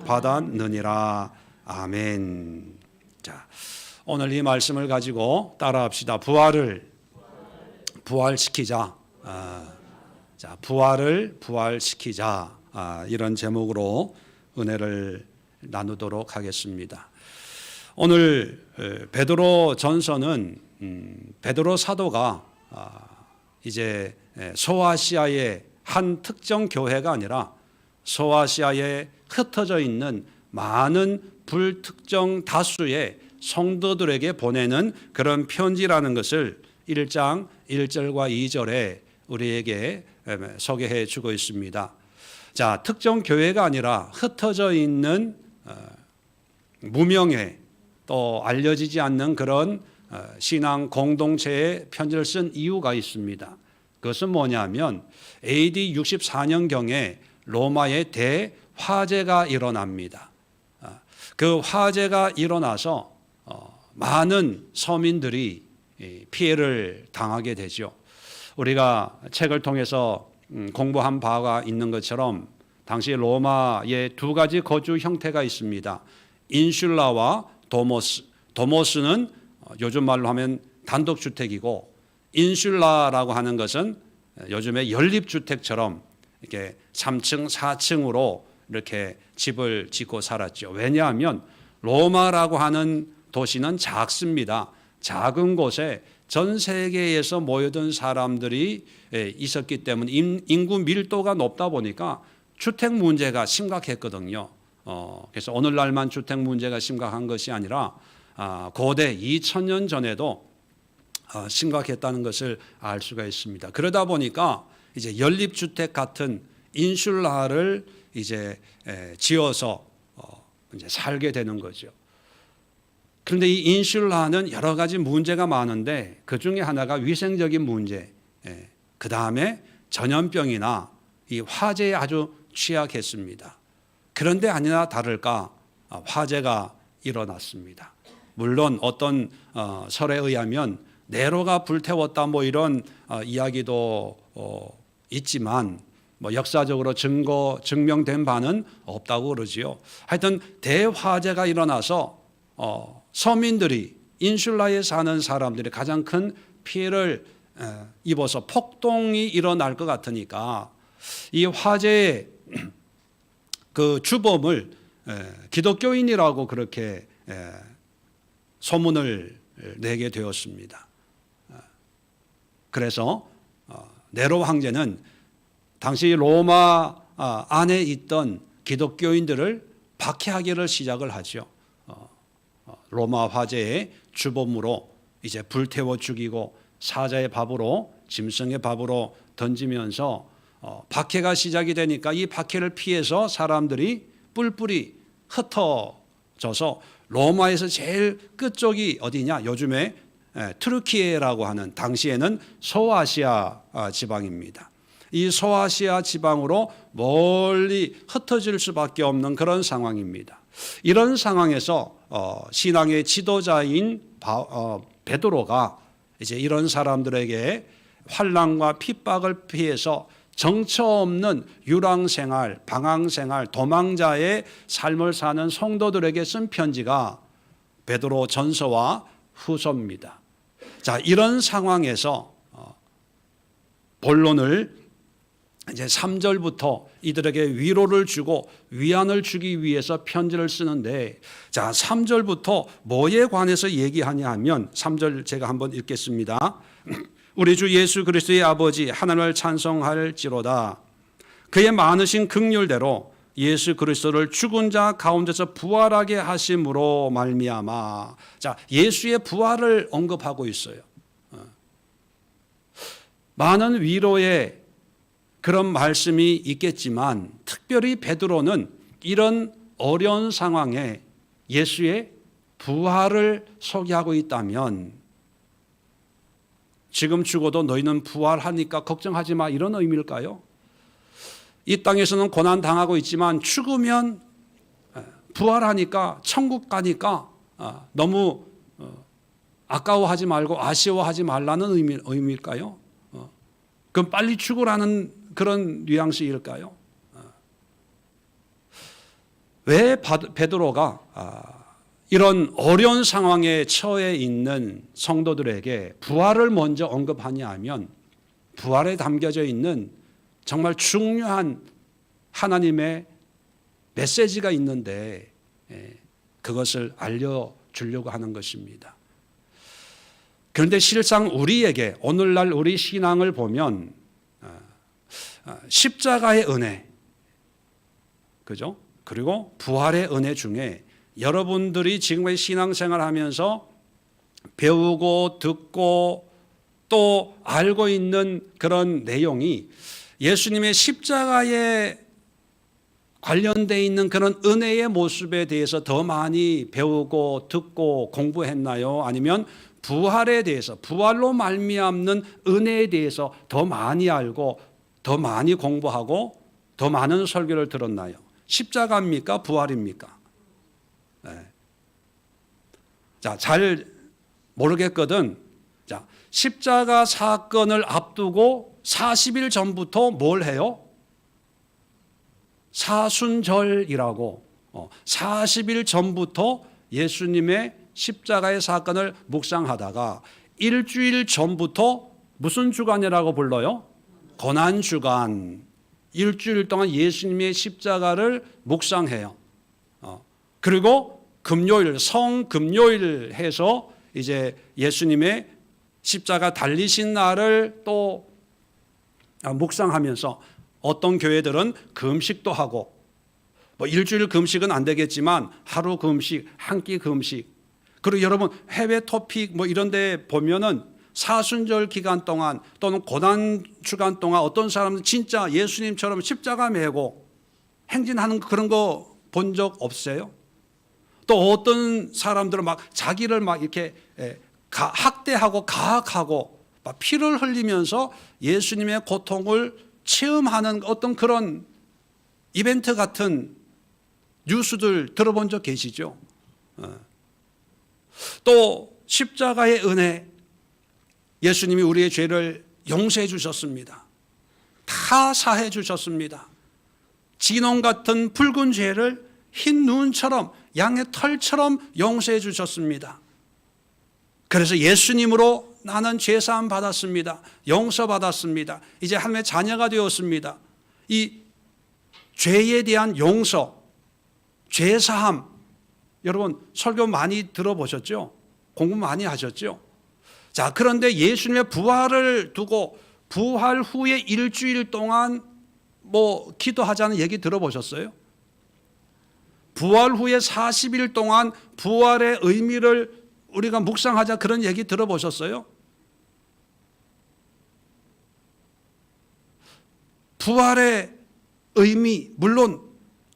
받았느니라. 아멘. 자, 오늘 이 말씀을 가지고 따라합시다. 부활시키자. 자, 부활시키자. 이런 제목으로 은혜를 나누도록 하겠습니다. 오늘 베드로 전서는 베드로 사도가 이제 소아시아의 한 특정 교회가 아니라 소아시아에 흩어져 있는 많은 불특정 다수의 성도들에게 보내는 그런 편지라는 것을 1장 1절과 2절에 우리에게 소개해 주고 있습니다. 자, 특정 교회가 아니라 흩어져 있는 무명의 또 알려지지 않는 그런 신앙 공동체에 편지를 쓴 이유가 있습니다. 그것은 뭐냐면 AD 64년경에 로마의 대화재가 일어납니다. 그 화재가 일어나서 많은 서민들이 피해를 당하게 되죠. 우리가 책을 통해서 공부한 바가 있는 것처럼 당시 로마의 두 가지 거주 형태가 있습니다. 인슐라와 도모스. 도모스는 요즘 말로 하면 단독주택이고, 인슐라라고 하는 것은 요즘의 연립주택처럼 이렇게 3층, 4층으로 이렇게 집을 짓고 살았죠. 왜냐하면 로마라고 하는 도시는 작습니다. 작은 곳에 전 세계에서 모여든 사람들이 있었기 때문에 인구 밀도가 높다 보니까 주택 문제가 심각했거든요. 그래서 오늘날만 주택 문제가 심각한 것이 아니라 고대 2000년 전에도 심각했다는 것을 알 수가 있습니다. 그러다 보니까 이제 연립주택 같은 인슐라를 이제 지어서 이제 살게 되는 거죠. 그런데 이 인슐라는 여러 가지 문제가 많은데 그 중에 하나가 위생적인 문제, 그 다음에 전염병이나 이 화재에 아주 취약했습니다. 그런데 아니나 다를까 화재가 일어났습니다. 물론 어떤 설에 의하면 네로가 불태웠다 뭐 이런 이야기도 있지만 뭐 역사적으로 증명된 바는 없다고 그러지요. 하여튼 대화재가 일어나서 서민들이 인슐라에 사는 사람들이 가장 큰 피해를 입어서 폭동이 일어날 것 같으니까 이 화재의 그 주범을 기독교인이라고 그렇게 소문을 내게 되었습니다. 그래서 네로 황제는 당시 로마 안에 있던 기독교인들을 박해하기를 시작을 하죠. 로마 화재의 주범으로 이제 불태워 죽이고 사자의 밥으로, 짐승의 밥으로 던지면서 박해가 시작이 되니까 이 박해를 피해서 사람들이 뿔뿔이 흩어져서 로마에서 제일 끝쪽이 어디냐? 요즘에 트르키에라고 하는, 당시에는 소아시아 지방입니다. 이 소아시아 지방으로 멀리 흩어질 수밖에 없는 그런 상황입니다. 이런 상황에서 신앙의 지도자인 베드로가 이제 이런 사람들에게 환난과 핍박을 피해서 정처 없는 유랑생활, 방황생활, 도망자의 삶을 사는 성도들에게 쓴 편지가 베드로 전서와 후서입니다. 자, 이런 상황에서 본론을 이제 3절부터 이들에게 위로를 주고 위안을 주기 위해서 편지를 쓰는데, 자, 3절부터 뭐에 관해서 얘기하냐 하면 3절 제가 한번 읽겠습니다. 우리 주 예수 그리스도의 아버지 하나님을 찬송할지로다. 그의 많으신 긍휼대로 예수 그리스도를 죽은 자 가운데서 부활하게 하심으로 말미암아. 자, 예수의 부활을 언급하고 있어요. 많은 위로의 그런 말씀이 있겠지만 특별히 베드로는 이런 어려운 상황에 예수의 부활을 소개하고 있다면, 지금 죽어도 너희는 부활하니까 걱정하지 마, 이런 의미일까요? 이 땅에서는 고난 당하고 있지만 죽으면 부활하니까, 천국 가니까 너무 아까워하지 말고 아쉬워하지 말라는 의미일까요? 그럼 빨리 죽으라는 그런 뉘앙스일까요? 왜 베드로가 이런 어려운 상황에 처해 있는 성도들에게 부활을 먼저 언급하냐 하면 부활에 담겨져 있는 정말 중요한 하나님의 메시지가 있는데 그것을 알려주려고 하는 것입니다. 그런데 실상 우리에게 오늘날 우리 신앙을 보면 십자가의 은혜, 그죠? 그리고 부활의 은혜 중에 여러분들이 지금의 신앙생활 하면서 배우고 듣고 또 알고 있는 그런 내용이 예수님의 십자가에 관련되어 있는 그런 은혜의 모습에 대해서 더 많이 배우고 듣고 공부했나요? 아니면 부활에 대해서, 부활로 말미암는 은혜에 대해서 더 많이 알고 더 많이 공부하고 더 많은 설교를 들었나요? 십자가입니까? 부활입니까? 네. 자, 잘 모르겠거든. 자, 십자가 사건을 앞두고 40일 전부터 뭘 해요? 사순절이라고 40일 전부터 예수님의 십자가의 사건을 묵상하다가 일주일 전부터 무슨 주간이라고 불러요? 고난주간. 일주일 동안 예수님의 십자가를 묵상해요. 그리고 금요일, 성금요일 해서 이제 예수님의 십자가 달리신 날을 또 묵상하면서 어떤 교회들은 금식도 하고 뭐 일주일 금식은 안 되겠지만 하루 금식, 한 끼 금식. 그리고 여러분 해외 토픽 뭐 이런 데 보면은 사순절 기간 동안 또는 고난 주간 동안 어떤 사람은 진짜 예수님처럼 십자가 메고 행진하는 그런 거 본 적 없어요? 또 어떤 사람들은 막 자기를 막 이렇게 학대하고 가학하고 막 피를 흘리면서 예수님의 고통을 체험하는 어떤 그런 이벤트 같은 뉴스들 들어본 적 계시죠? 또 십자가의 은혜, 예수님이 우리의 죄를 용서해 주셨습니다. 다 사해 주셨습니다. 진홍 같은 붉은 죄를 흰 눈처럼 양의 털처럼 용서해 주셨습니다. 그래서 예수님으로 나는 죄사함 받았습니다. 용서받았습니다. 이제 하나님의 자녀가 되었습니다. 이 죄에 대한 용서, 죄사함, 여러분 설교 많이 들어보셨죠? 공부 많이 하셨죠? 자, 그런데 예수님의 부활을 두고 부활 후에 일주일 동안 뭐 기도하자는 얘기 들어보셨어요? 부활 후에 40일 동안 부활의 의미를 우리가 묵상하자 그런 얘기 들어보셨어요? 부활의 의미, 물론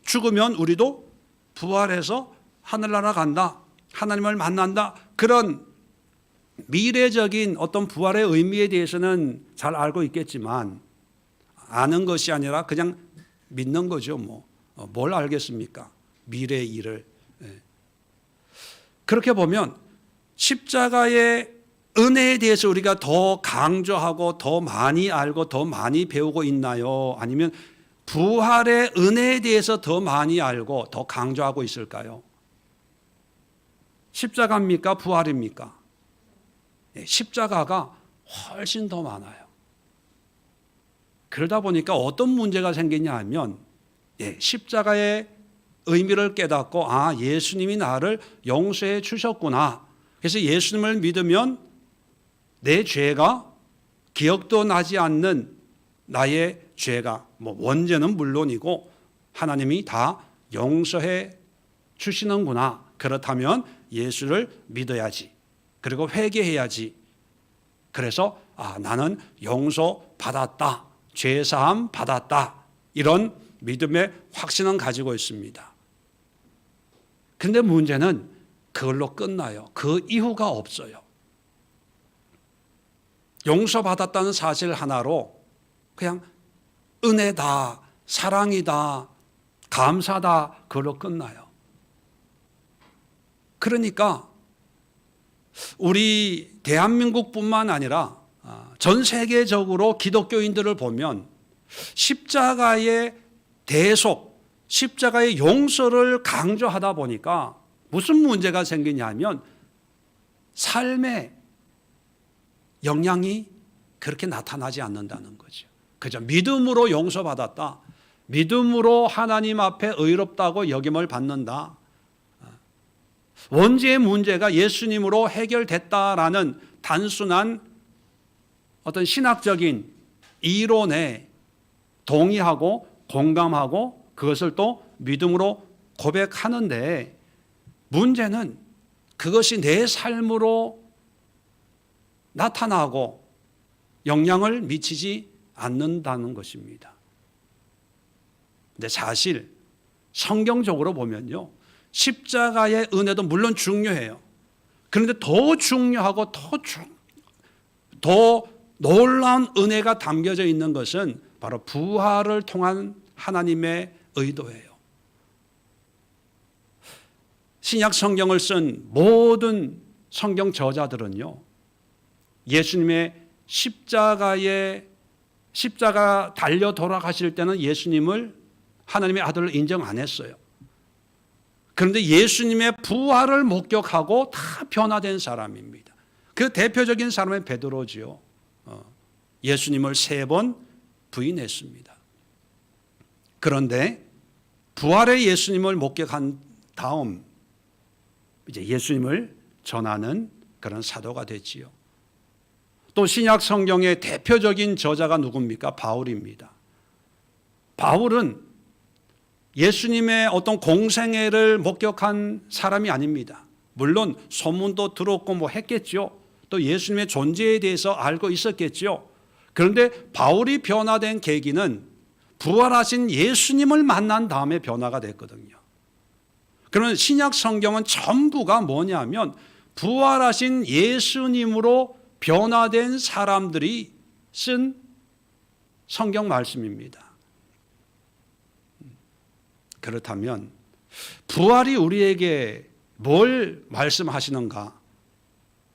죽으면 우리도 부활해서 하늘나라 간다, 하나님을 만난다, 그런 미래적인 어떤 부활의 의미에 대해서는 잘 알고 있겠지만 아는 것이 아니라 그냥 믿는 거죠. 뭘 알겠습니까? 미래의 일을. 그렇게 보면 십자가의 은혜에 대해서 우리가 더 강조하고 더 많이 알고 더 많이 배우고 있나요? 아니면 부활의 은혜에 대해서 더 많이 알고 더 강조하고 있을까요? 십자가입니까? 부활입니까? 십자가가 훨씬 더 많아요. 그러다 보니까 어떤 문제가 생기냐 하면 십자가의 의미를 깨닫고 예수님이 나를 용서해 주셨구나. 그래서 예수님을 믿으면 내 죄가 기억도 나지 않는 나의 죄가 원죄는 물론이고 하나님이 다 용서해 주시는구나. 그렇다면 예수를 믿어야지. 그리고 회개해야지. 그래서 나는 용서받았다. 죄사함 받았다. 이런 믿음의 확신은 가지고 있습니다. 그런데 문제는 그걸로 끝나요. 그 이유가 없어요. 용서받았다는 사실 하나로 그냥 은혜다, 사랑이다, 감사다, 그걸로 끝나요. 그러니까 우리 대한민국뿐만 아니라 전 세계적으로 기독교인들을 보면 십자가의 대속, 십자가의 용서를 강조하다 보니까 무슨 문제가 생기냐면 삶의 영향이 그렇게 나타나지 않는다는 거죠. 그죠? 믿음으로 용서받았다. 믿음으로 하나님 앞에 의롭다고 여김을 받는다. 원죄의 문제가 예수님으로 해결됐다라는 단순한 어떤 신학적인 이론에 동의하고 공감하고 그것을 또 믿음으로 고백하는데, 문제는 그것이 내 삶으로 나타나고 영향을 미치지 않는다는 것입니다. 근데 사실 성경적으로 보면요, 십자가의 은혜도 물론 중요해요. 그런데 더 중요하고 더 놀라운 은혜가 담겨져 있는 것은 바로 부활을 통한 하나님의 의도예요. 신약 성경을 쓴 모든 성경 저자들은요, 예수님의 십자가 달려 돌아가실 때는 예수님을 하나님의 아들을 인정 안 했어요. 그런데 예수님의 부활을 목격하고 다 변화된 사람입니다. 그 대표적인 사람은 베드로지요. 예수님을 3번 부인했습니다. 그런데 부활의 예수님을 목격한 다음 이제 예수님을 전하는 그런 사도가 됐지요. 또 신약 성경의 대표적인 저자가 누굽니까? 바울입니다. 바울은 예수님의 어떤 공생애를 목격한 사람이 아닙니다. 물론 소문도 들었고 뭐 했겠죠. 또 예수님의 존재에 대해서 알고 있었겠죠. 그런데 바울이 변화된 계기는 부활하신 예수님을 만난 다음에 변화가 됐거든요. 그러면 신약 성경은 전부가 뭐냐면 부활하신 예수님으로 변화된 사람들이 쓴 성경 말씀입니다. 그렇다면 부활이 우리에게 뭘 말씀하시는가?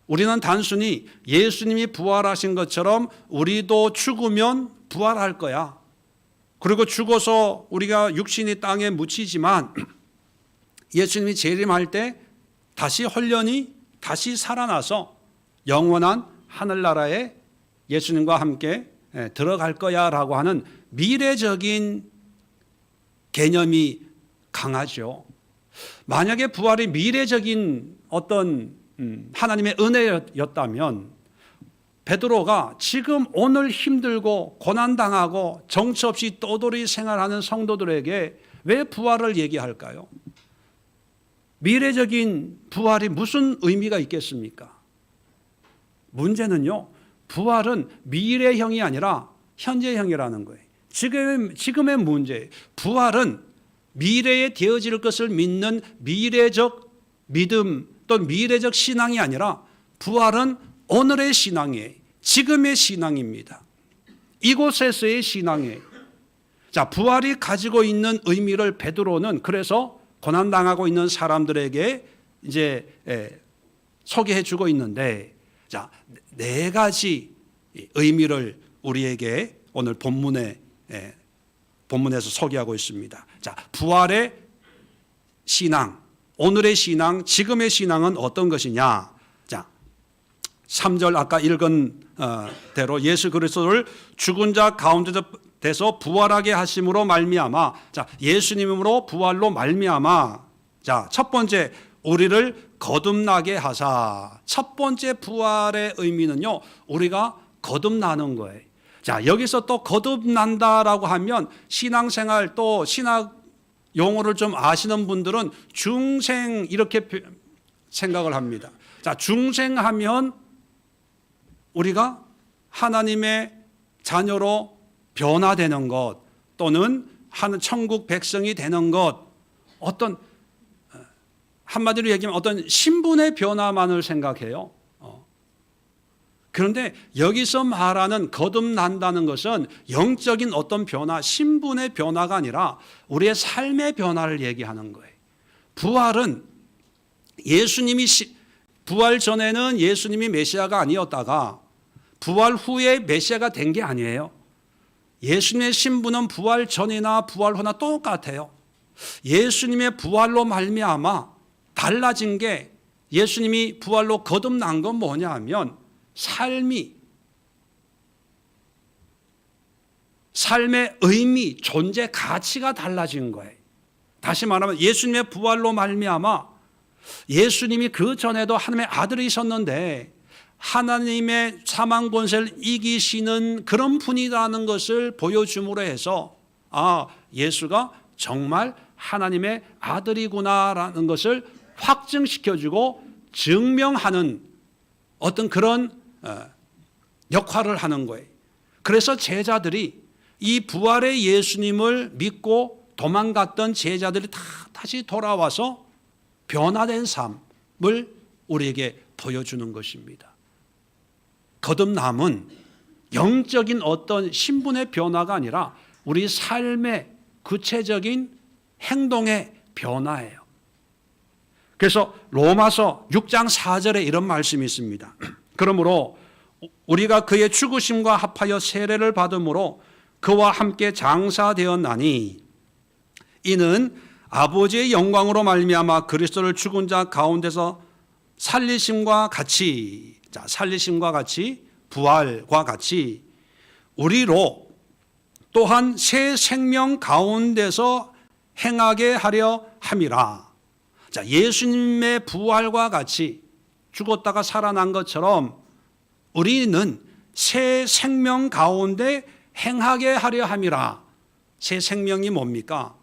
우리는 단순히 예수님이 부활하신 것처럼 우리도 죽으면 부활할 거야. 그리고 죽어서 우리가 육신이 땅에 묻히지만 예수님이 재림할 때 다시 홀연히 다시 살아나서 영원한 하늘나라에 예수님과 함께 들어갈 거야 라고 하는 미래적인 개념이 강하죠. 만약에 부활이 미래적인 어떤 하나님의 은혜였다면 베드로가 지금 오늘 힘들고 고난당하고 정처 없이 떠돌이 생활하는 성도들에게 왜 부활을 얘기할까요? 미래적인 부활이 무슨 의미가 있겠습니까? 문제는요, 부활은 미래형이 아니라 현재형이라는 거예요. 지금의 문제, 부활은 미래에 되어질 것을 믿는 미래적 믿음 또 미래적 신앙이 아니라 부활은 오늘의 신앙이에요. 지금의 신앙입니다. 이곳에서의 신앙이에요. 자, 부활이 가지고 있는 의미를 베드로는 그래서 고난당하고 있는 사람들에게 이제 소개해 주고 있는데, 자, 4가지 의미를 우리에게 오늘 본문에서 소개하고 있습니다. 자, 부활의 신앙, 오늘의 신앙, 지금의 신앙은 어떤 것이냐? 자, 3절 아까 읽은 대로 예수 그리스도를 죽은 자 가운데서 부활하게 하심으로 말미암아, 자, 예수님으로 부활로 말미암아, 자, 첫 번째 우리를 거듭나게 하사. 첫 번째 부활의 의미는요, 우리가 거듭나는 거예요. 자, 여기서 또 거듭난다라고 하면 신앙생활 또 신학 용어를 좀 아시는 분들은 중생 이렇게 생각을 합니다. 자, 중생하면 우리가 하나님의 자녀로 변화되는 것 또는 천국 백성이 되는 것, 어떤 한마디로 얘기하면 어떤 신분의 변화만을 생각해요. 그런데 여기서 말하는 거듭난다는 것은 영적인 어떤 변화, 신분의 변화가 아니라 우리의 삶의 변화를 얘기하는 거예요. 부활은 예수님이 부활 전에는 예수님이 메시아가 아니었다가 부활 후에 메시아가 된 게 아니에요. 예수님의 신분은 부활 전이나 부활 후나 똑같아요. 예수님의 부활로 말미암아 달라진 게, 예수님이 부활로 거듭난 건 뭐냐 하면 삶의 의미, 존재 가치가 달라진 거예요. 다시 말하면 예수님의 부활로 말미암아, 예수님이 그 전에도 하나님의 아들이셨는데 하나님의 사망 권세를 이기시는 그런 분이라는 것을 보여줌으로 해서, 예수가 정말 하나님의 아들이구나라는 것을 확증시켜주고 증명하는 어떤 그런 역할을 하는 거예요. 그래서 제자들이, 이 부활의 예수님을 믿고 도망갔던 제자들이 다시 돌아와서 변화된 삶을 우리에게 보여주는 것입니다. 거듭남은 영적인 어떤 신분의 변화가 아니라 우리 삶의 구체적인 행동의 변화예요. 그래서 로마서 6장 4절에 이런 말씀이 있습니다. 그러므로 우리가 그의 죽으심과 합하여 세례를 받음으로 그와 함께 장사되었나니 이는 아버지의 영광으로 말미암아 그리스도를 죽은 자 가운데서 살리심과 같이, 부활과 같이 우리로 또한 새 생명 가운데서 행하게 하려 함이라. 예수님의 부활과 같이 죽었다가 살아난 것처럼 우리는 새 생명 가운데 행하게 하려 함이라. 새 생명이 뭡니까?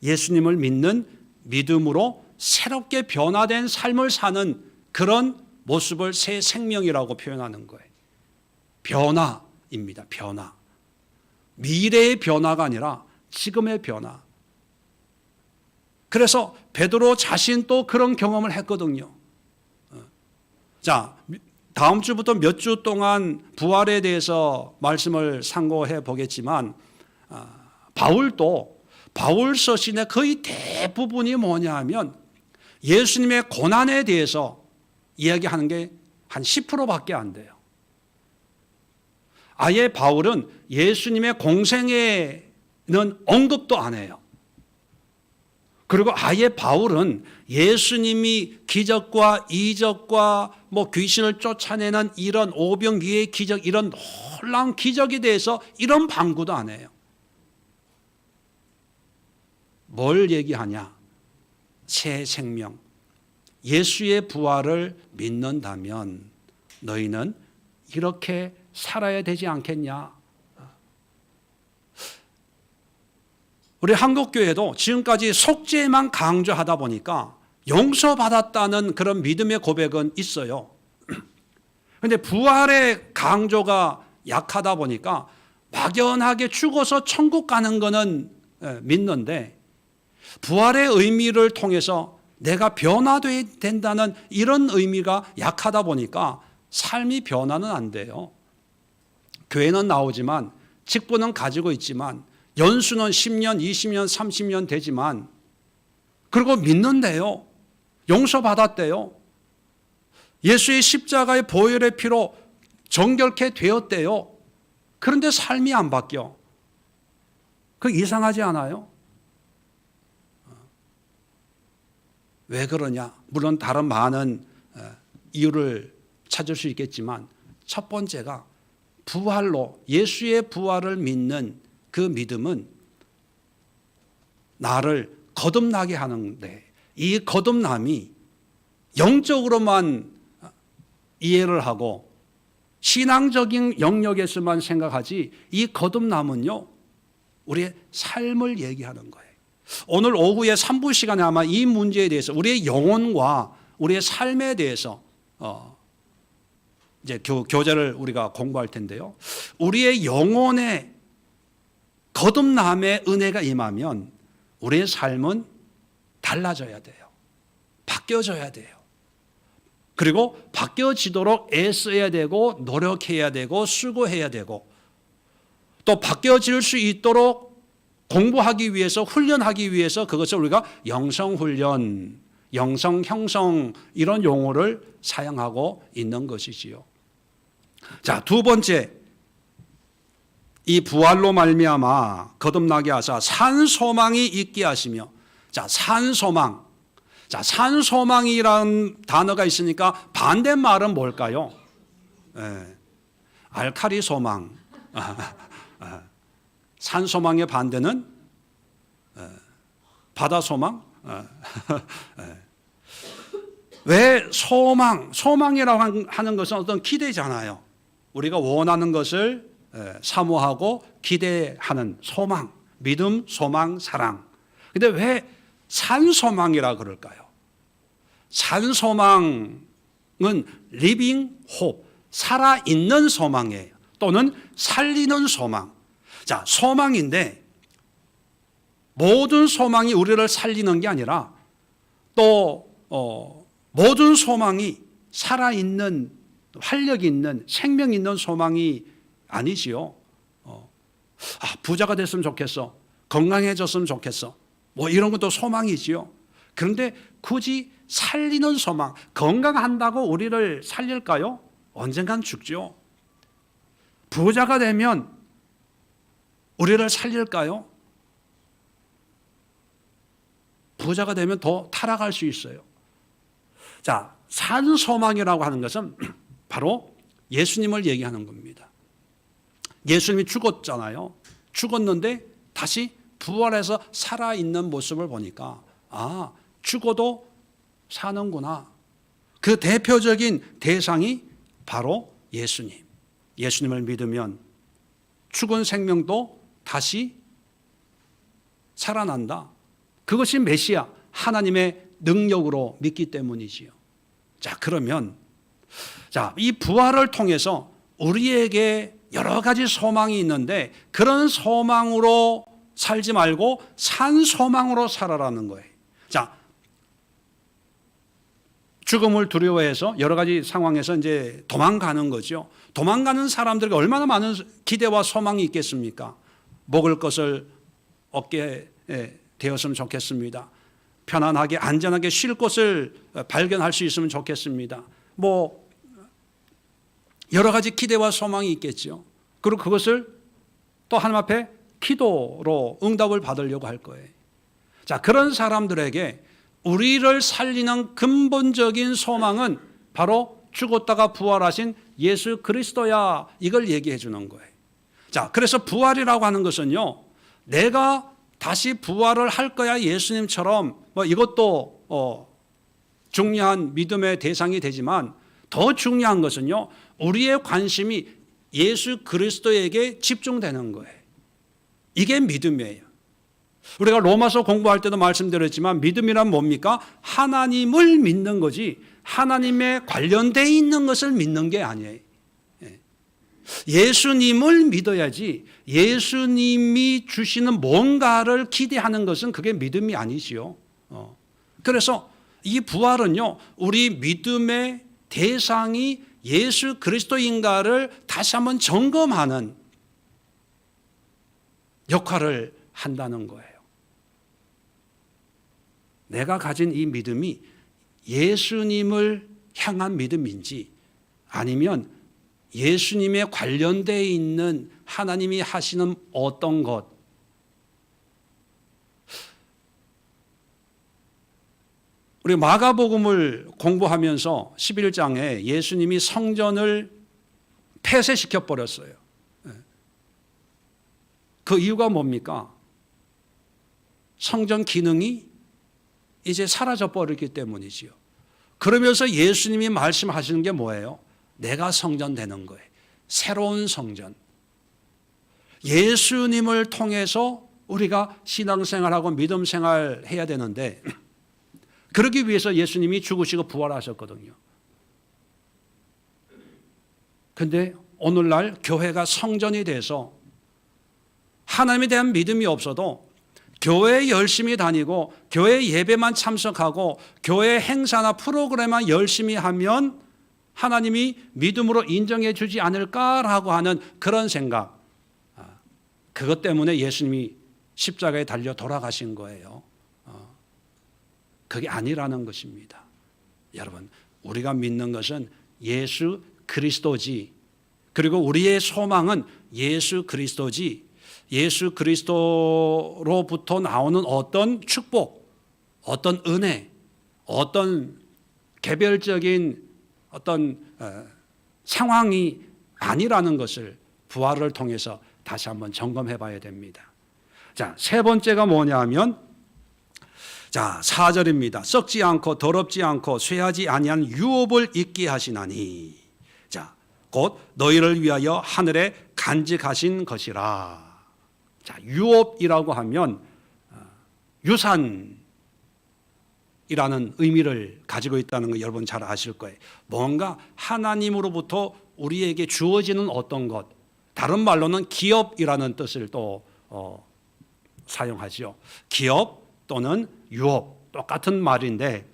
예수님을 믿는 믿음으로 새롭게 변화된 삶을 사는 그런 모습을 새 생명이라고 표현하는 거예요. 변화입니다. 변화. 미래의 변화가 아니라 지금의 변화. 그래서 베드로 자신도 그런 경험을 했거든요. 자, 다음 주부터 몇 주 동안 부활에 대해서 말씀을 상고해 보겠지만, 바울도 바울 서신의 거의 대부분이 뭐냐 하면 예수님의 고난에 대해서 이야기하는 게 한 10%밖에 안 돼요. 아예 바울은 예수님의 공생애는 언급도 안 해요. 그리고 아예 바울은 예수님이 기적과 이적과 귀신을 쫓아내는 이런 오병이의 기적, 이런 놀라운 기적에 대해서 이런 방구도 안 해요. 뭘 얘기하냐? 새 생명. 예수의 부활을 믿는다면 너희는 이렇게 살아야 되지 않겠냐? 우리 한국교회도 지금까지 속죄만 강조하다 보니까 용서받았다는 그런 믿음의 고백은 있어요. 그런데 부활의 강조가 약하다 보니까 막연하게 죽어서 천국 가는 거는 믿는데, 부활의 의미를 통해서 내가 변화돼야 된다는 이런 의미가 약하다 보니까 삶이 변화는 안 돼요. 교회는 나오지만, 직분은 가지고 있지만, 연수는 10년, 20년, 30년 되지만, 그리고 믿는데요. 용서받았대요. 예수의 십자가의 보혈의 피로 정결케 되었대요. 그런데 삶이 안 바뀌어. 그 이상하지 않아요? 왜 그러냐? 물론 다른 많은 이유를 찾을 수 있겠지만, 첫 번째가 부활로, 예수의 부활을 믿는 그 믿음은 나를 거듭나게 하는데, 이 거듭남이 영적으로만 이해를 하고 신앙적인 영역에서만 생각하지, 이 거듭남은요 우리의 삶을 얘기하는 거예요. 오늘 오후에 3부 시간에 아마 이 문제에 대해서, 우리의 영혼과 우리의 삶에 대해서 이제 교재를 우리가 공부할 텐데요. 우리의 영혼에 거듭남의 은혜가 임하면 우리의 삶은 달라져야 돼요. 바뀌어져야 돼요. 그리고 바뀌어지도록 애써야 되고, 노력해야 되고, 수고해야 되고, 또 바뀌어질 수 있도록 공부하기 위해서, 훈련하기 위해서 그것을 우리가 영성훈련, 영성형성 이런 용어를 사용하고 있는 것이지요. 자, 두 번째, 이 부활로 말미암아 거듭나게 하사 산 소망이 있게 하시며. 자, 산 소망. 자, 산 소망이라는 단어가 있으니까 반대말은 뭘까요? 알칼리 소망. 산 소망의 반대는 바다 소망. 왜 소망이라고 하는 것은 어떤 기대잖아요. 우리가 원하는 것을 사모하고 기대하는 소망, 믿음, 소망, 사랑. 근데 왜 산소망이라 그럴까요? 산소망은 living hope, 살아있는 소망이에요. 또는 살리는 소망. 자, 소망인데 모든 소망이 우리를 살리는 게 아니라 또 모든 소망이 살아있는, 활력 있는, 생명 있는 소망이 아니지요. 부자가 됐으면 좋겠어. 건강해졌으면 좋겠어. 뭐 이런 것도 소망이지요. 그런데 굳이 살리는 소망, 건강한다고 우리를 살릴까요? 언젠간 죽죠. 부자가 되면 우리를 살릴까요? 부자가 되면 더 타락할 수 있어요. 자, 산소망이라고 하는 것은 바로 예수님을 얘기하는 겁니다. 예수님이 죽었잖아요. 죽었는데 다시 부활해서 살아있는 모습을 보니까 죽어도 사는구나. 그 대표적인 대상이 바로 예수님. 예수님을 믿으면 죽은 생명도 다시 살아난다. 그것이 메시아, 하나님의 능력으로 믿기 때문이지요. 자, 그러면 이 부활을 통해서 우리에게 여러 가지 소망이 있는데 그런 소망으로 살지 말고 산 소망으로 살아라는 거예요. 자, 죽음을 두려워해서 여러 가지 상황에서 이제 도망가는 거죠. 도망가는 사람들에게 얼마나 많은 기대와 소망이 있겠습니까? 먹을 것을 얻게 되었으면 좋겠습니다. 편안하게 안전하게 쉴 곳을 발견할 수 있으면 좋겠습니다. 뭐 여러 가지 기대와 소망이 있겠죠. 그리고 그것을 또 하나님 앞에 기도로 응답을 받으려고 할 거예요. 자, 그런 사람들에게 우리를 살리는 근본적인 소망은 바로 죽었다가 부활하신 예수 그리스도야. 이걸 얘기해 주는 거예요. 자, 그래서 부활이라고 하는 것은요, 내가 다시 부활을 할 거야 예수님처럼 뭐 이것도 중요한 믿음의 대상이 되지만 더 중요한 것은요, 우리의 관심이 예수 그리스도에게 집중되는 거예요. 이게 믿음이에요. 우리가 로마서 공부할 때도 말씀드렸지만 믿음이란 뭡니까? 하나님을 믿는 거지 하나님에 관련되어 있는 것을 믿는 게 아니에요. 예수님을 믿어야지 예수님이 주시는 뭔가를 기대하는 것은 그게 믿음이 아니지요. 그래서 이 부활은요, 우리 믿음의 대상이 예수 그리스도인가를 다시 한번 점검하는 역할을 한다는 거예요. 내가 가진 이 믿음이 예수님을 향한 믿음인지 아니면 예수님에 관련되어 있는 하나님이 하시는 어떤 것, 우리 마가복음을 공부하면서 11장에 예수님이 성전을 폐쇄시켜 버렸어요. 그 이유가 뭡니까? 성전 기능이 이제 사라져 버렸기 때문이지요. 그러면서 예수님이 말씀하시는 게 뭐예요? 내가 성전 되는 거예요. 새로운 성전. 예수님을 통해서 우리가 신앙생활하고 믿음생활 해야 되는데 그러기 위해서 예수님이 죽으시고 부활하셨거든요. 그런데 오늘날 교회가 성전이 돼서 하나님에 대한 믿음이 없어도 교회에 열심히 다니고 교회 예배만 참석하고 교회 행사나 프로그램만 열심히 하면 하나님이 믿음으로 인정해 주지 않을까라고 하는 그런 생각, 그것 때문에 예수님이 십자가에 달려 돌아가신 거예요. 그게 아니라는 것입니다. 여러분, 우리가 믿는 것은 예수 그리스도지 그리고 우리의 소망은 예수 그리스도지, 예수 그리스도로부터 나오는 어떤 축복, 어떤 은혜, 어떤 개별적인 어떤 상황이 아니라는 것을 부활을 통해서 다시 한번 점검해 봐야 됩니다. 자, 세 번째가 뭐냐 하면, 자, 4절입니다. 썩지 않고 더럽지 않고 쇠하지 아니한 유업을 잊게 하시나니, 자, 곧 너희를 위하여 하늘에 간직하신 것이라. 자, 유업이라고 하면 유산이라는 의미를 가지고 있다는 거 여러분 잘 아실 거예요. 뭔가 하나님으로부터 우리에게 주어지는 어떤 것, 다른 말로는 기업이라는 뜻을 또 사용하죠. 기업 또는 유업, 똑같은 말인데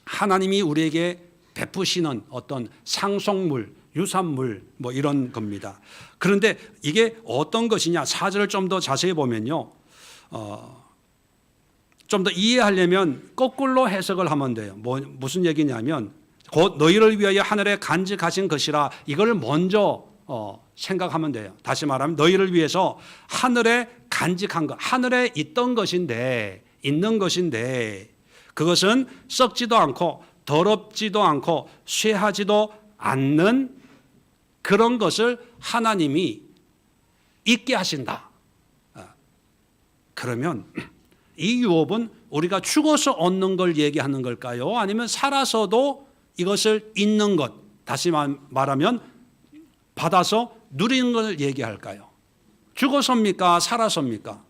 하나님이 우리에게 베푸시는 어떤 상속물, 유산물 뭐 이런 겁니다. 그런데 이게 어떤 것이냐, 4절을 좀 더 자세히 보면요, 좀 더 이해하려면 거꾸로 해석을 하면 돼요. 무슨 얘기냐면, 곧 너희를 위하여 하늘에 간직하신 것이라, 이걸 먼저 생각하면 돼요. 다시 말하면 너희를 위해서 하늘에 간직한 것, 하늘에 있는 것인데 그것은 썩지도 않고 더럽지도 않고 쇠하지도 않는 그런 것을 하나님이 있게 하신다. 그러면 이 유업은 우리가 죽어서 얻는 걸 얘기하는 걸까요? 아니면 살아서도 이것을 잊는 것, 다시 말하면 받아서 누리는 걸 얘기할까요? 죽어서입니까? 살아서입니까?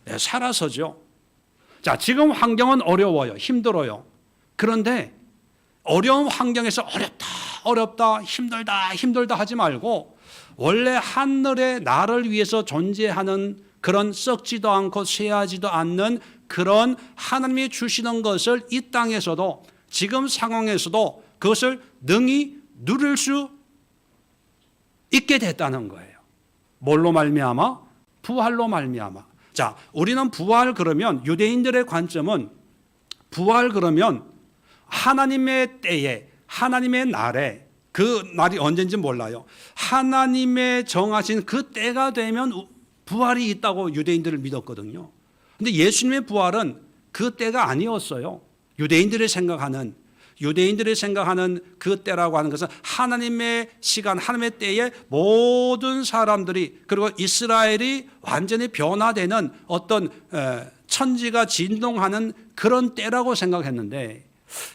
네, 살아서죠. 자, 지금 환경은 어려워요. 힘들어요. 그런데 어려운 환경에서 어렵다, 힘들다 하지 말고, 원래 하늘에 나를 위해서 존재하는 그런 썩지도 않고 쇠하지도 않는 그런 하나님이 주시는 것을 이 땅에서도, 지금 상황에서도 그것을 능히 누릴 수 있게 됐다는 거예요. 뭘로 말미암아? 부활로 말미암아. 자, 우리는 부활 그러면, 유대인들의 관점은 부활 그러면 하나님의 때에, 하나님의 날에, 그 날이 언제인지 몰라요. 하나님의 정하신 그 때가 되면 부활이 있다고 유대인들을 믿었거든요. 근데 예수님의 부활은 그 때가 아니었어요. 유대인들이 생각하는 그 때라고 하는 것은 하나님의 시간, 하나님의 때에 모든 사람들이, 그리고 이스라엘이 완전히 변화되는 어떤 천지가 진동하는 그런 때라고 생각했는데,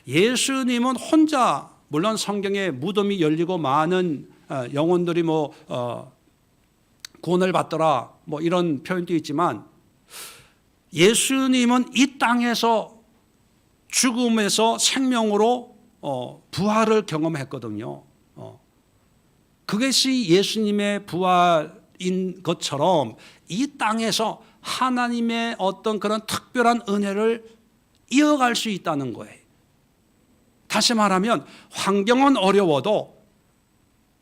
예수님은 혼자, 물론 성경에 무덤이 열리고 많은 영혼들이 구원을 받더라 뭐 이런 표현도 있지만, 예수님은 이 땅에서 죽음에서 생명으로 부활을 경험했거든요. 그것이 예수님의 부활인 것처럼 이 땅에서 하나님의 어떤 그런 특별한 은혜를 이어갈 수 있다는 거예요. 다시 말하면 환경은 어려워도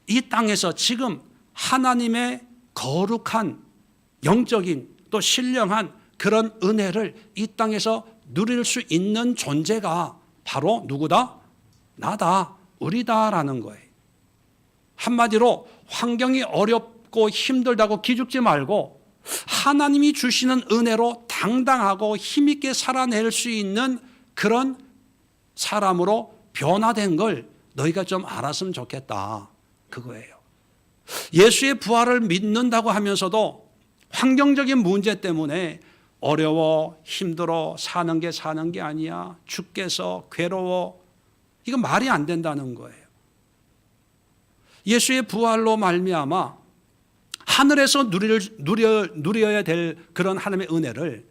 이 땅에서 지금 하나님의 거룩한 영적인 또 신령한 그런 은혜를 이 땅에서 누릴 수 있는 존재가 바로 누구다? 나다, 우리다라는 거예요. 한마디로 환경이 어렵고 힘들다고 기죽지 말고 하나님이 주시는 은혜로 당당하고 힘있게 살아낼 수 있는 그런 사람으로 변화된 걸 너희가 좀 알았으면 좋겠다, 그거예요. 예수의 부활을 믿는다고 하면서도 환경적인 문제 때문에 어려워, 힘들어, 사는 게 아니야, 죽겠어, 괴로워, 이거 말이 안 된다는 거예요. 예수의 부활로 말미암아 하늘에서 누려야 될 그런 하나님의 은혜를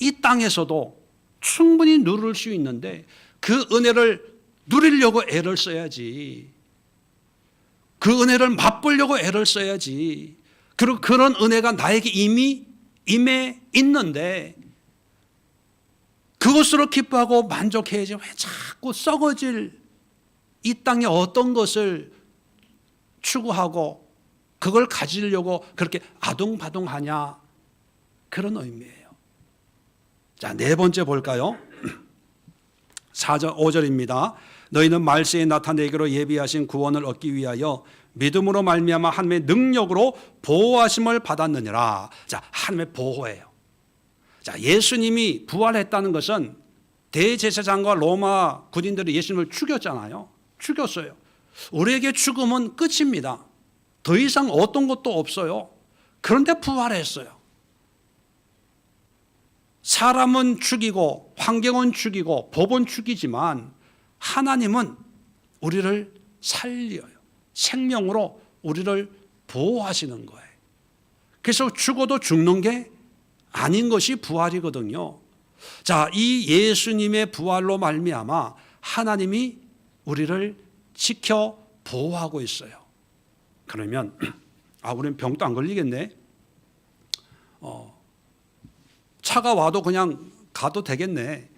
이 땅에서도 충분히 누릴 수 있는데, 그 은혜를 누리려고 애를 써야지, 그 은혜를 맛보려고 애를 써야지. 그리고 그런 은혜가 나에게 이미 임해 있는데 그것으로 기뻐하고 만족해야지, 왜 자꾸 썩어질 이 땅에 어떤 것을 추구하고 그걸 가지려고 그렇게 아둥바둥하냐, 그런 의미예요. 자, 네 번째 볼까요? 4절 5절입니다. 너희는 말세에 나타내기로 예비하신 구원을 얻기 위하여 믿음으로 말미암아 하나님의 능력으로 보호하심을 받았느니라. 자, 하나님의 보호예요. 자, 예수님이 부활했다는 것은 대제사장과 로마 군인들이 예수님을 죽였잖아요. 죽였어요. 우리에게 죽음은 끝입니다. 더 이상 어떤 것도 없어요. 그런데 부활했어요. 사람은 죽이고 환경은 죽이고 법은 죽이지만 하나님은 우리를 살려요. 생명으로 우리를 보호하시는 거예요. 그래서 죽어도 죽는 게 아닌 것이 부활이거든요. 자, 이 예수님의 부활로 말미암아 하나님이 우리를 지켜 보호하고 있어요. 그러면 우리는 병도 안 걸리겠네. 차가 와도 그냥 가도 되겠네.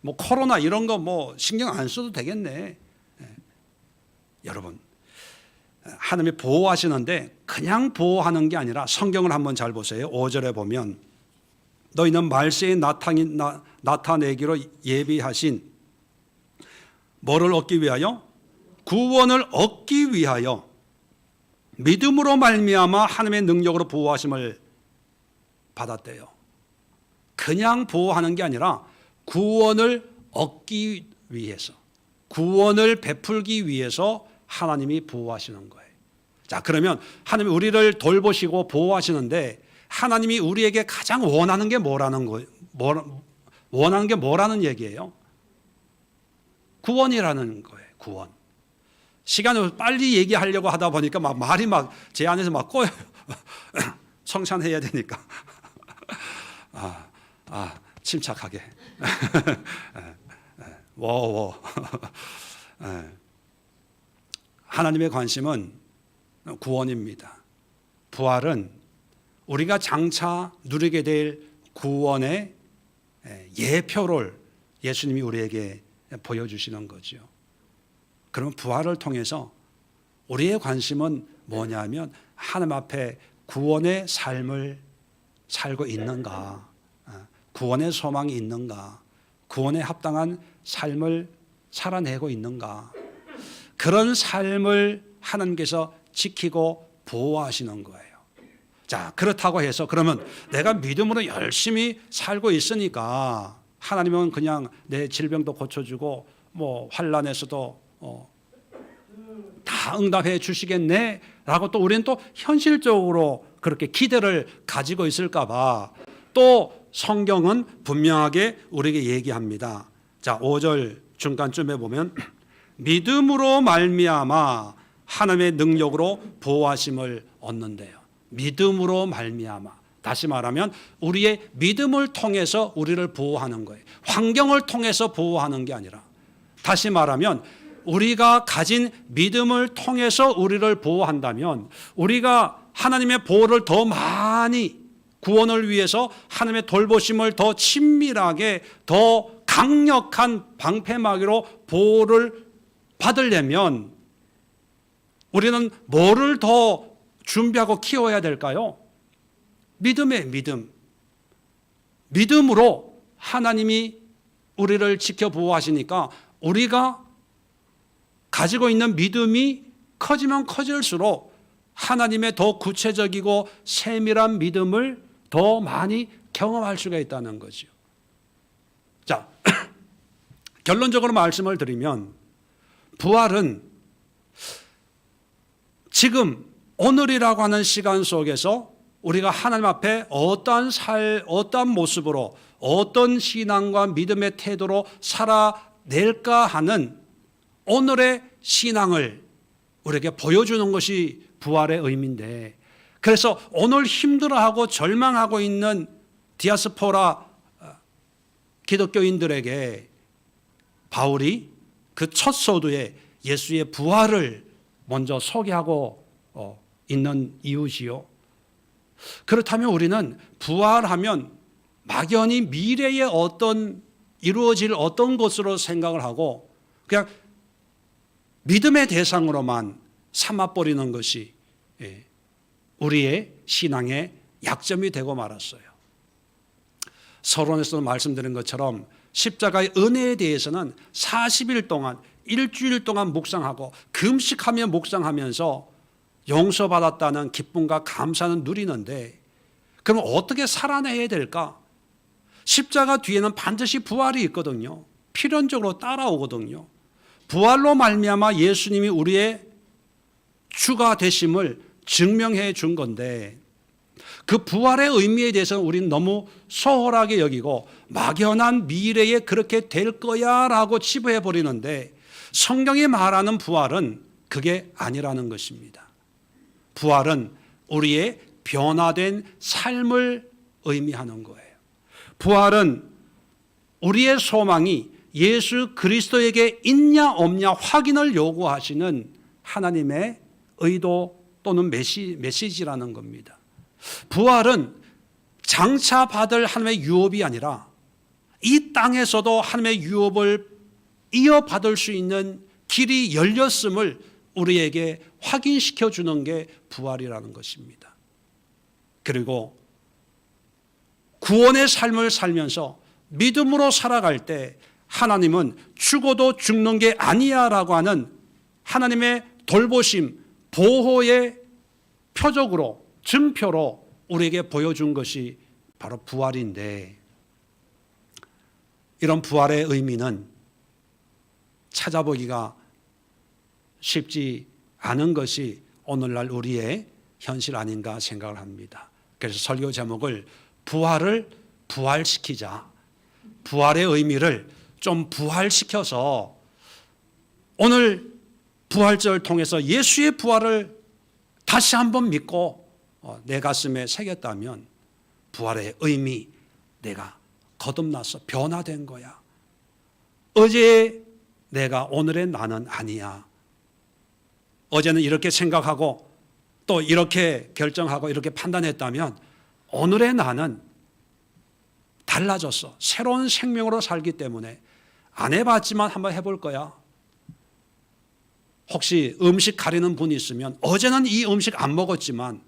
뭐 코로나 이런 거 뭐 신경 안 써도 되겠네. 여러분, 하나님이 보호하시는데 그냥 보호하는 게 아니라 성경을 한번 잘 보세요. 5절에 보면 너희는 말세에 나타내기로 예비하신 뭐를 얻기 위하여? 구원을 얻기 위하여 믿음으로 말미암아 하나님의 능력으로 보호하심을 받았대요. 그냥 보호하는 게 아니라 구원을 얻기 위해서, 구원을 베풀기 위해서 하나님이 보호하시는 거예요. 자, 그러면 하나님이 우리를 돌보시고 보호하시는데 하나님이 우리에게 가장 원하는 게 뭐라는 거예요? 원하는 게 뭐라는 얘기예요? 구원이라는 거예요. 구원. 시간을 빨리 얘기하려고 하다 보니까 말이 제 안에서 꼬여요. 청산해야 되니까. 침착하게. 하나님의 관심은 구원입니다. 부활은 우리가 장차 누리게 될 구원의 예표를 예수님이 우리에게 보여주시는 거죠. 그러면 부활을 통해서 우리의 관심은 뭐냐면 하나님 앞에 구원의 삶을 살고 있는가, 구원의 소망이 있는가, 구원에 합당한 삶을 살아내고 있는가, 그런 삶을 하나님께서 지키고 보호하시는 거예요. 자, 그렇다고 해서 그러면 내가 믿음으로 열심히 살고 있으니까 하나님은 그냥 내 질병도 고쳐주고 뭐 환난에서도 다 응답해 주시겠네 라고 또 우리는 또 현실적으로 그렇게 기대를 가지고 있을까 봐 또 성경은 분명하게 우리에게 얘기합니다. 자, 5절 중간쯤에 보면 믿음으로 말미암아 하나님의 능력으로 보호하심을 얻는데요. 믿음으로 말미암아. 다시 말하면 우리의 믿음을 통해서 우리를 보호하는 거예요. 환경을 통해서 보호하는 게 아니라, 다시 말하면 우리가 가진 믿음을 통해서 우리를 보호한다면 우리가 하나님의 보호를 더 많이, 구원을 위해서 하나님의 돌보심을 더 친밀하게, 더 강력한 방패막이로 보호를 받으려면 우리는 뭐를 더 준비하고 키워야 될까요? 믿음의 믿음. 믿음으로 하나님이 우리를 지켜 보호하시니까 우리가 가지고 있는 믿음이 커지면 커질수록 하나님의 더 구체적이고 세밀한 믿음을 더 많이 경험할 수가 있다는 거죠. 자, 결론적으로 말씀을 드리면 부활은 지금 오늘이라고 하는 시간 속에서 우리가 하나님 앞에 어떠한 모습으로, 어떤 신앙과 믿음의 태도로 살아낼까 하는 오늘의 신앙을 우리에게 보여주는 것이 부활의 의미인데, 그래서 오늘 힘들어하고 절망하고 있는 디아스포라 기독교인들에게 바울이 그 첫 서두에 예수의 부활을 먼저 소개하고 있는 이유지요. 그렇다면 우리는 부활하면 막연히 미래에 이루어질 어떤 것으로 생각을 하고 그냥 믿음의 대상으로만 삼아버리는 것이 우리의 신앙의 약점이 되고 말았어요. 서론에서도 말씀드린 것처럼 십자가의 은혜에 대해서는 40일 동안 일주일 동안 묵상하고 금식하며 묵상하면서 용서받았다는 기쁨과 감사는 누리는데, 그럼 어떻게 살아내야 될까? 십자가 뒤에는 반드시 부활이 있거든요. 필연적으로 따라오거든요. 부활로 말미암아 예수님이 우리의 주가 되심을 증명해 준 건데, 그 부활의 의미에 대해서는 우리는 너무 소홀하게 여기고 막연한 미래에 그렇게 될 거야 라고 치부해 버리는데, 성경이 말하는 부활은 그게 아니라는 것입니다. 부활은 우리의 변화된 삶을 의미하는 거예요. 부활은 우리의 소망이 예수 그리스도에게 있냐 없냐 확인을 요구하시는 하나님의 의도 또는 메시지라는 겁니다. 부활은 장차 받을 하나님의 유업이 아니라 이 땅에서도 하나님의 유업을 이어받을 수 있는 길이 열렸음을 우리에게 확인시켜 주는 게 부활이라는 것입니다. 그리고 구원의 삶을 살면서 믿음으로 살아갈 때 하나님은 죽어도 죽는 게 아니야 라고 하는 하나님의 돌보심, 보호의 표적으로, 증표로 우리에게 보여준 것이 바로 부활인데, 이런 부활의 의미는 찾아보기가 쉽지 않은 것이 오늘날 우리의 현실 아닌가 생각을 합니다. 그래서 설교 제목을 부활을 부활시키자, 부활의 의미를 좀 부활시켜서 오늘 부활절을 통해서 예수의 부활을 다시 한번 믿고 내 가슴에 새겼다면 부활의 의미, 내가 거듭나서 변화된 거야. 어제의 내가 오늘의 나는 아니야. 어제는 이렇게 생각하고 또 이렇게 결정하고 이렇게 판단했다면 오늘의 나는 달라졌어. 새로운 생명으로 살기 때문에 안 해봤지만 한번 해볼 거야. 혹시 음식 가리는 분이 있으면 어제는 이 음식 안 먹었지만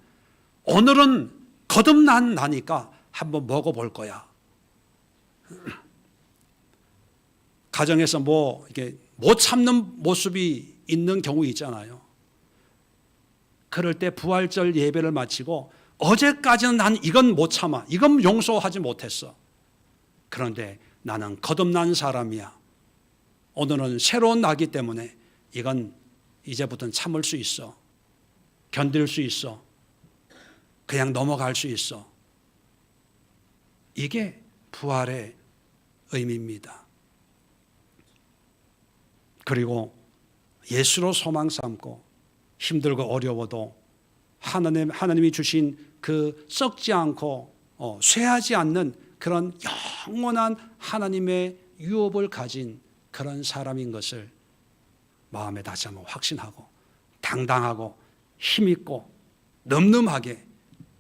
오늘은 거듭난 나니까 한번 먹어볼 거야. 가정에서 이게 못 참는 모습이 있는 경우 있잖아요. 그럴 때 부활절 예배를 마치고 어제까지는 난 이건 못 참아, 이건 용서하지 못했어. 그런데 나는 거듭난 사람이야. 오늘은 새로운 나기 때문에 이건 이제부터는 참을 수 있어. 견딜 수 있어. 그냥 넘어갈 수 있어. 이게 부활의 의미입니다. 그리고 예수로 소망 삼고 힘들고 어려워도 하나님이 주신 그 썩지 않고 쇠하지 않는 그런 영원한 하나님의 유업을 가진 그런 사람인 것을 마음에 다시 한번 확신하고 당당하고 힘있고 늠름하게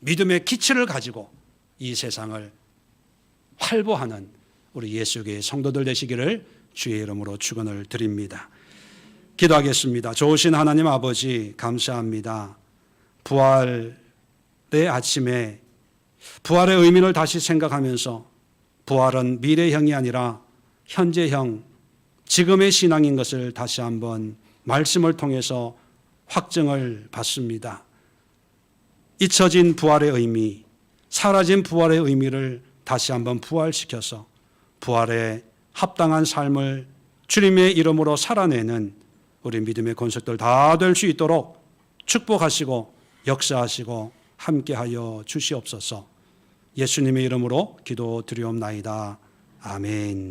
믿음의 기치를 가지고 이 세상을 활보하는 우리 예수교회 성도들 되시기를 주의 이름으로 축원을 드립니다. 기도하겠습니다. 좋으신 하나님 아버지, 감사합니다. 부활의 아침에 부활의 의미를 다시 생각하면서 부활은 미래형이 아니라 현재형, 지금의 신앙인 것을 다시 한번 말씀을 통해서 확증을 받습니다. 잊혀진 부활의 의미, 사라진 부활의 의미를 다시 한번 부활시켜서 부활에 합당한 삶을 주님의 이름으로 살아내는 우리 믿음의 권속들 다 될 수 있도록 축복하시고 역사하시고 함께하여 주시옵소서. 예수님의 이름으로 기도드리옵나이다. 아멘.